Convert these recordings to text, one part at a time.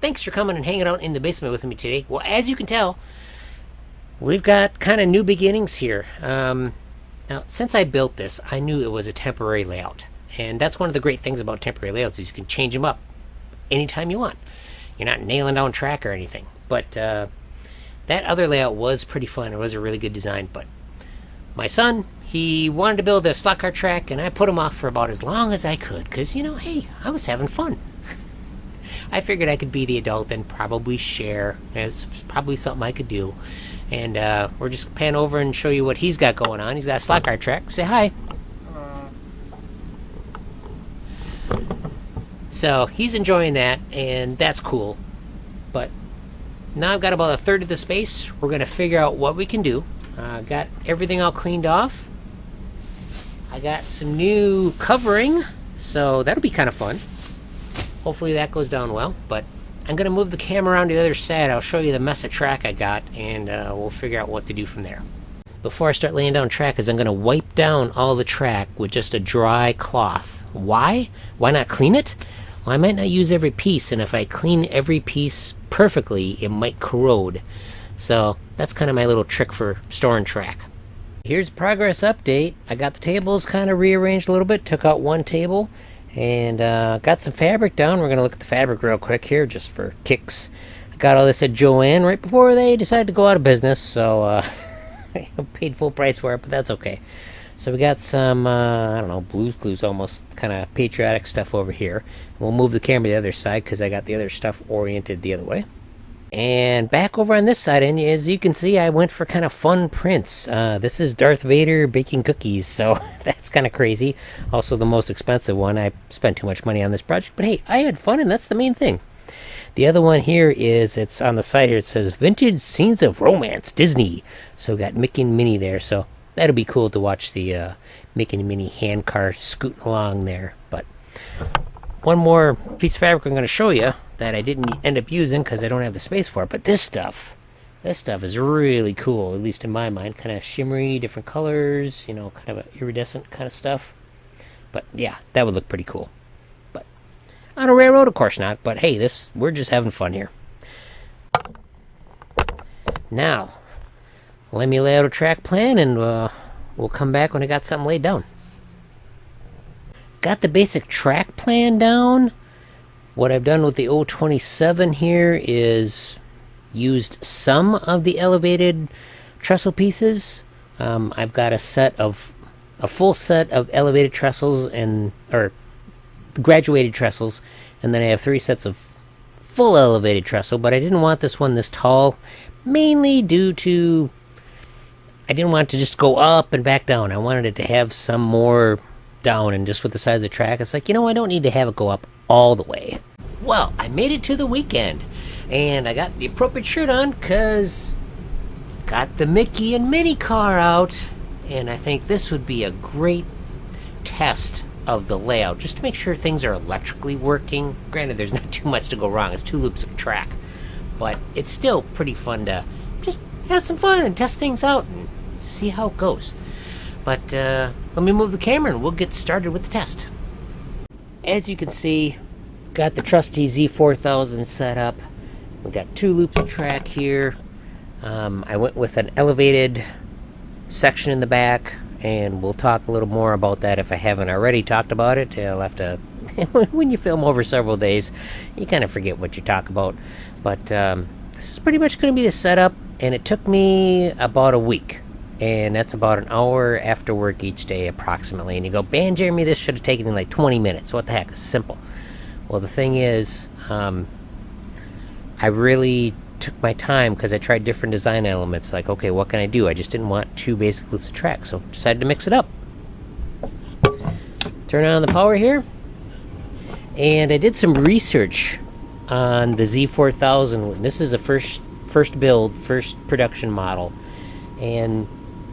thanks for coming and hanging out in the basement with me today. Well, as you can tell, we've got kind of new beginnings here. Now, since I built this, I knew it was a temporary layout. And that's one of the great things about temporary layouts is you can change them up anytime you want. You're not nailing down track or anything. But that other layout was pretty fun. It was a really good design. But my son, he wanted to build a slot car track, and I put him off for about as long as I could. Because, hey, I was having fun. I figured I could be the adult and probably share. It's probably something I could do. And we're just pan over and show you what he's got going on. He's got a slot car track. Say hi. So he's enjoying that, and that's cool. But now I've got about a third of the space. We're going to figure out what we can do. Got everything all cleaned off. I got some new covering, so that'll be kind of fun. Hopefully that goes down well. But I'm going to move the camera around to the other side. I'll show you the mess of track I got, and we'll figure out what to do from there. Before I start laying down track, I'm going to wipe down all the track with just a dry cloth. Why? Why not clean it? Well, I might not use every piece, and if I clean every piece perfectly, it might corrode. So that's kind of my little trick for storing track. Here's a progress update. I got the tables kind of rearranged a little bit, took out one table, and got some fabric down. We're going to look at the fabric real quick here, just for kicks. I got all this at Joann right before they decided to go out of business, so I paid full price for it, but that's okay. So we got some, I don't know, Blue's Clues almost kind of patriotic stuff over here. We'll move the camera to the other side because I got the other stuff oriented the other way. And back over on this side, and as you can see, I went for kind of fun prints. This is Darth Vader baking cookies, so that's kind of crazy. Also the most expensive one. I spent too much money on this project, but hey, I had fun, and that's the main thing. The other one here is, it's on the side here, it says Vintage Scenes of Romance, Disney. So we got Mickey and Minnie there, so that'll be cool to watch the Mickey and Minnie hand car scoot along there. But one more piece of fabric I'm going to show you that I didn't end up using because I don't have the space for it. But this stuff is really cool, at least in my mind. Kind of shimmery, different colors, kind of an iridescent kind of stuff. But yeah, that would look pretty cool. But on a railroad, of course not. But hey, we're just having fun here. Now, let me lay out a track plan, and we'll come back when I got something laid down. Got the basic track plan down. What I've done with the 027 here is used some of the elevated trestle pieces. I've got a full set of elevated trestles or graduated trestles, and then I have 3 sets of full elevated trestle. But I didn't want this one this tall, mainly due to I didn't want it to just go up and back down. I wanted it to have some more down, and just with the size of the track, it's like, I don't need to have it go up all the way. Well, I made it to the weekend, and I got the appropriate shirt on because got the Mickey and Minnie car out, and I think this would be a great test of the layout, just to make sure things are electrically working. Granted, there's not too much to go wrong. It's 2 loops of track, but it's still pretty fun to just have some fun and test things out and see how it goes. But let me move the camera and we'll get started with the test. As you can see, got the trusty Z4000 set up. We've got 2 loops of track here. I went with an elevated section in the back, and we'll talk a little more about that if I haven't already talked about it. I'll have to when you film over several days, you kind of forget what you talk about. But this is pretty much going to be the setup, and it took me about a week. And that's about an hour after work each day, approximately. And you go, man, Jeremy, this should have taken me like 20 minutes. What the heck? It's simple. Well, the thing is, I really took my time because I tried different design elements. Like, okay, what can I do? I just didn't want 2 basic loops of track, so decided to mix it up. Turn on the power here. And I did some research on the Z4000. This is a first build, first production model. And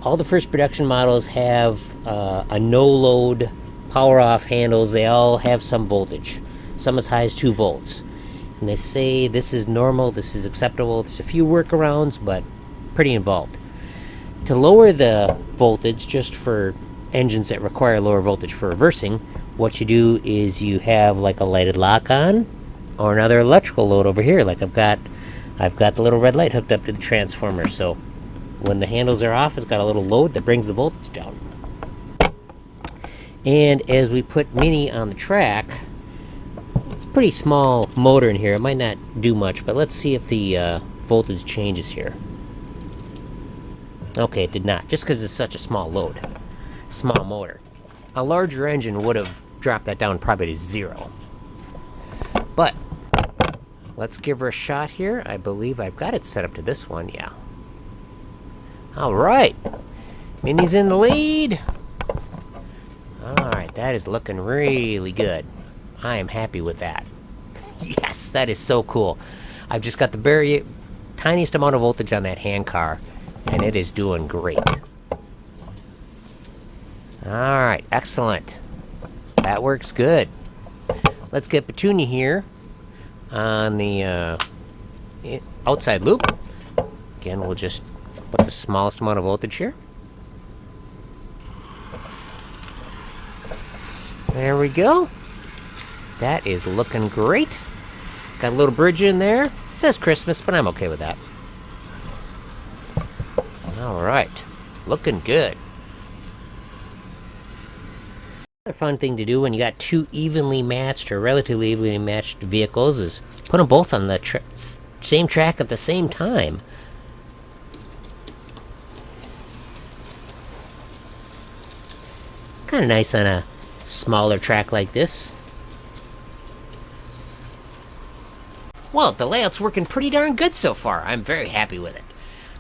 all the first production models have a no-load power-off handles. They all have some voltage, some as high as 2 volts. And they say this is normal, this is acceptable. There's a few workarounds, but pretty involved. To lower the voltage, just for engines that require lower voltage for reversing, what you do is you have like a lighted lock-on, or another electrical load over here. Like I've got the little red light hooked up to the transformer, so when the handles are off, it's got a little load that brings the voltage down. And as we put Mini on the track, it's a pretty small motor in here. It might not do much, but let's see if the voltage changes here. Okay, it did not, just because it's such a small load. Small motor. A larger engine would have dropped that down probably to 0. But let's give her a shot here. I believe I've got it set up to this one, yeah. Alright. Mini's in the lead. Alright, that is looking really good. I am happy with that. Yes, that is so cool. I've just got the very tiniest amount of voltage on that hand car, and it is doing great. Alright, excellent. That works good. Let's get Petunia here on the outside loop. Again, we'll just put the smallest amount of voltage here. There we go. That is looking great. Got a little bridge in there. It says Christmas, but I'm okay with that. Alright. Looking good. Another fun thing to do when you got two evenly matched or relatively evenly matched vehicles is put them both on the same track at the same time. Kind of nice on a smaller track like this. Well, the layout's working pretty darn good so far. I'm very happy with it.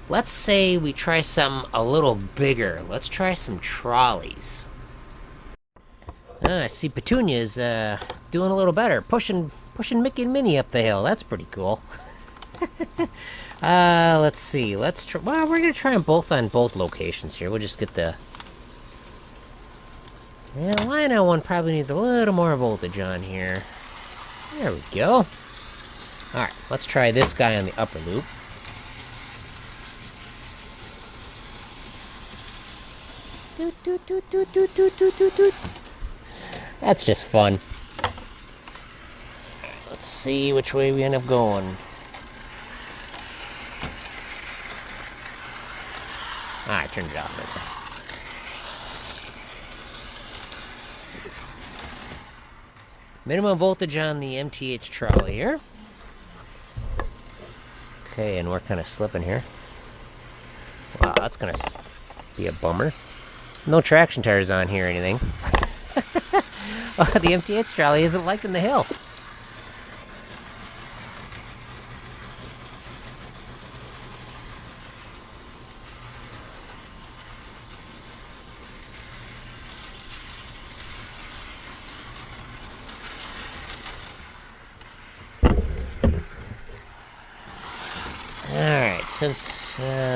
Let's say we try some a little bigger. Let's try some trolleys. I see Petunia's doing a little better. Pushing Mickey and Minnie up the hill. That's pretty cool. Let's see. Let's try. Well, we're gonna try them both on both locations here. We'll just get the. Yeah, the Lino one probably needs a little more voltage on here. There we go. Alright, let's try this guy on the upper loop. That's just fun. Let's see which way we end up going. I turned it off. That's right. Minimum voltage on the MTH trolley here. Okay, and we're kind of slipping here. Wow, that's gonna be a bummer. No traction tires on here or anything. The MTH trolley isn't liking the hill. Alright, since,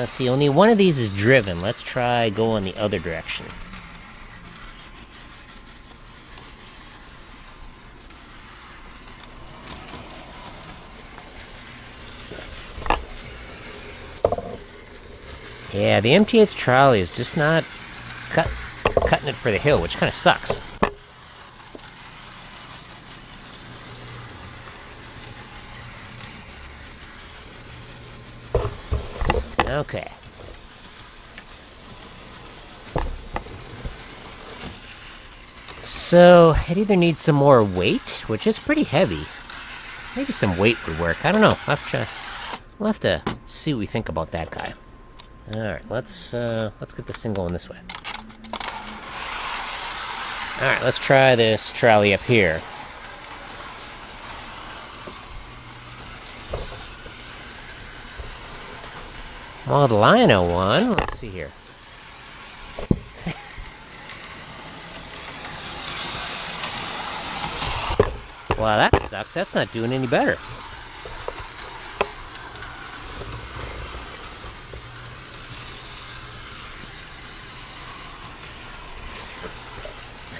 see, only one of these is driven, let's try going the other direction. Yeah, the MTH trolley is just not cutting it for the hill, which kind of sucks. Okay. So, it either needs some more weight, which is pretty heavy. Maybe some weight would work. I don't know. We'll have to see what we think about that guy. Alright, let's get this thing going this way. Alright, let's try this trolley up here. Well, the Lino one, let's see here. Well, that sucks. That's not doing any better.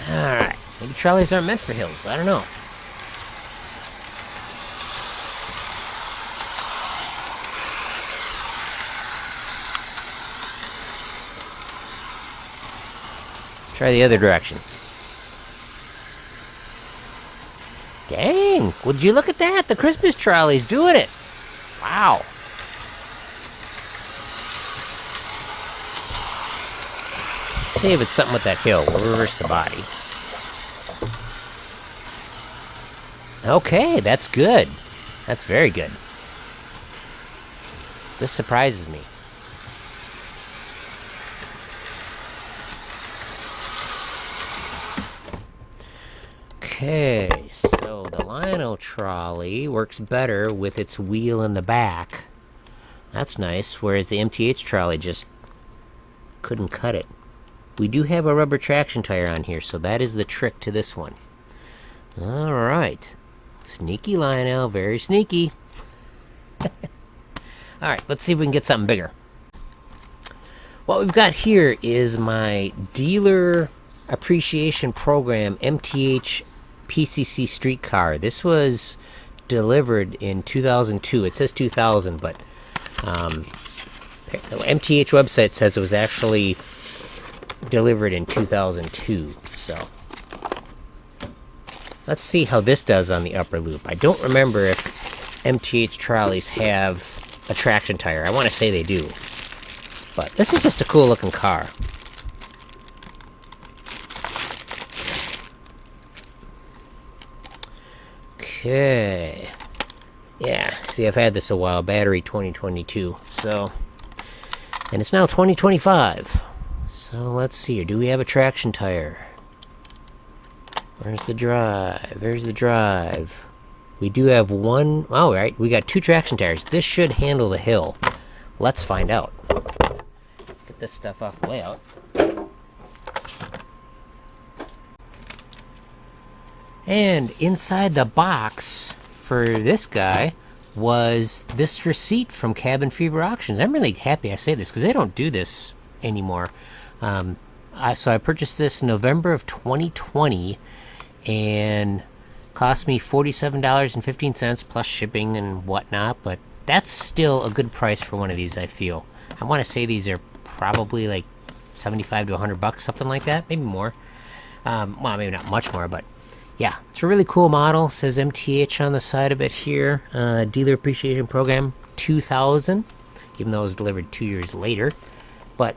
Alright, maybe trolleys aren't meant for hills. I don't know. Try the other direction. Dang! thing. Would you look at that? The Christmas trolley's doing it. Wow. See if it's something with that hill. We'll reverse the body. Okay, that's good. That's very good. This surprises me. Okay, so the Lino trolley works better with its wheel in the back. That's nice, whereas the MTH trolley just couldn't cut it. We do have a rubber traction tire on here, so that is the trick to this one. Alright. Sneaky Lino, very sneaky. Alright, let's see if we can get something bigger. What we've got here is my Dealer Appreciation Program MTH PCC streetcar. This was delivered in 2002. It says 2000, but the MTH website says it was actually delivered in 2002. So let's see how this does on the upper loop. I don't remember if MTH trolleys have a traction tire. I want to say they do. But this is just a cool looking car. Okay. Yeah, see, I've had this a while. Battery 2022. So, and it's now 2025. So let's see here. Do we have a traction tire? Where's the drive? There's the drive. We do have one. Oh, right. We got two traction tires. This should handle the hill. Let's find out. Get this stuff off the layout. And inside the box for this guy was this receipt from Cabin Fever Auctions. I'm really happy I say this because they don't do this anymore. So I purchased this in November of 2020 and cost me $47.15 plus shipping and whatnot, but that's still a good price for one of these, I feel. I want to say these are probably like 75 to 100 bucks, something like that, maybe more. Well, maybe not much more, but yeah, it's a really cool model. It says MTH on the side of it here. Dealer Appreciation Program 2000, even though it was delivered 2 years later. But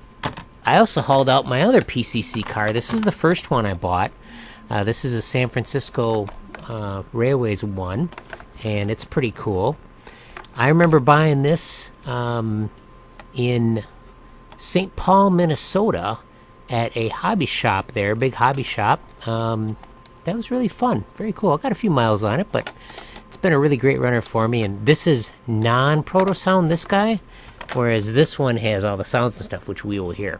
I also hauled out my other PCC car. This is the first one I bought. This is a San Francisco Railways one, and it's pretty cool. I remember buying this in St. Paul, Minnesota at a hobby shop there, big hobby shop. That was really fun. Very cool. I got a few miles on it, but it's been a really great runner for me. And this is non-proto sound, this guy, whereas this one has all the sounds and stuff, which we will hear.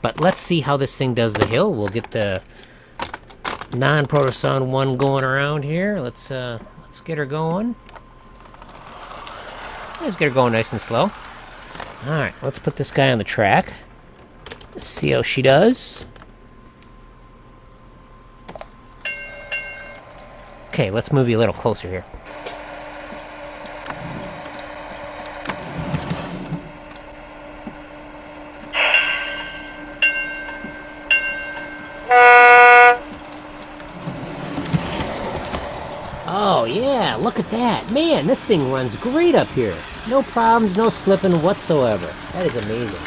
But let's see how this thing does the hill. We'll get the non-proto sound one going around here. Let's get her going. Let's get her going nice and slow. All right, let's put this guy on the track. Let's see how she does. Okay, let's move you a little closer here. Oh yeah, look at that. Man, this thing runs great up here. No problems, no slipping whatsoever. That is amazing.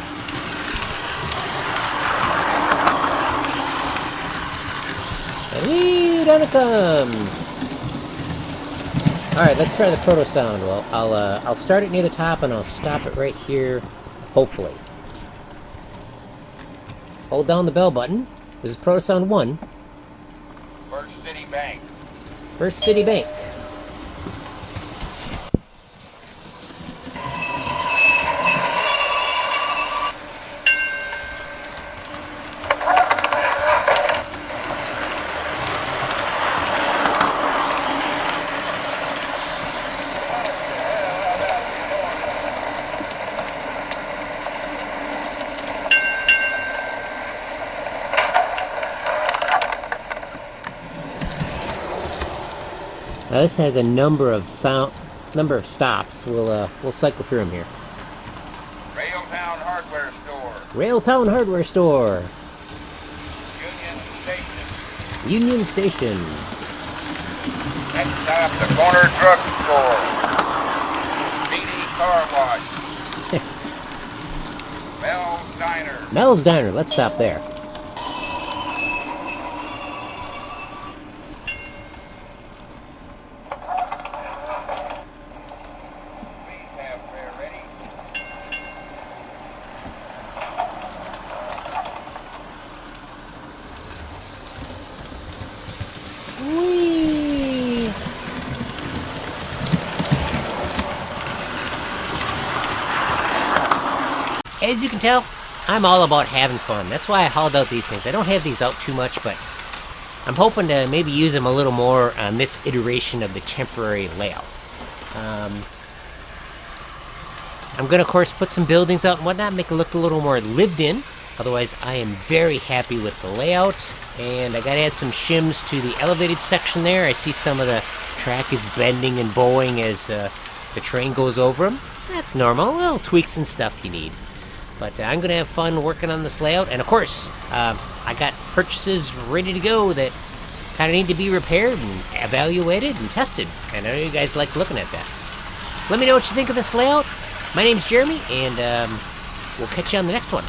And down it comes. Alright, let's try the proto sound. Well, I'll start it near the top and I'll stop it right here, hopefully. Hold down the bell button. This is proto sound 1. First City Bank. First City Bank. Now this has a number of stops. We'll cycle through them here. Railtown Hardware Store. Railtown Hardware Store. Union Station. Union Station. Next stop, the corner drugstore. BD Car Wash. Bell's Diner. Mel's Diner. Let's stop there. Please have fare ready. Whee! As you can tell, I'm all about having fun. That's why I hauled out these things. I don't have these out too much, but I'm hoping to maybe use them a little more on this iteration of the temporary layout. I'm going to, of course, put some buildings out and whatnot, make it look a little more lived in. Otherwise, I am very happy with the layout. And I got to add some shims to the elevated section there. I see some of the track is bending and bowing as the train goes over them. That's normal. Little tweaks and stuff you need. But I'm going to have fun working on this layout. And of course, I got purchases ready to go that kind of need to be repaired and evaluated and tested. And I know you guys like looking at that. Let me know what you think of this layout. My name's Jeremy, and we'll catch you on the next one.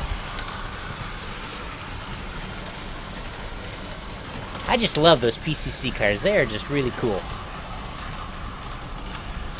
I just love those PCC cars. They are just really cool.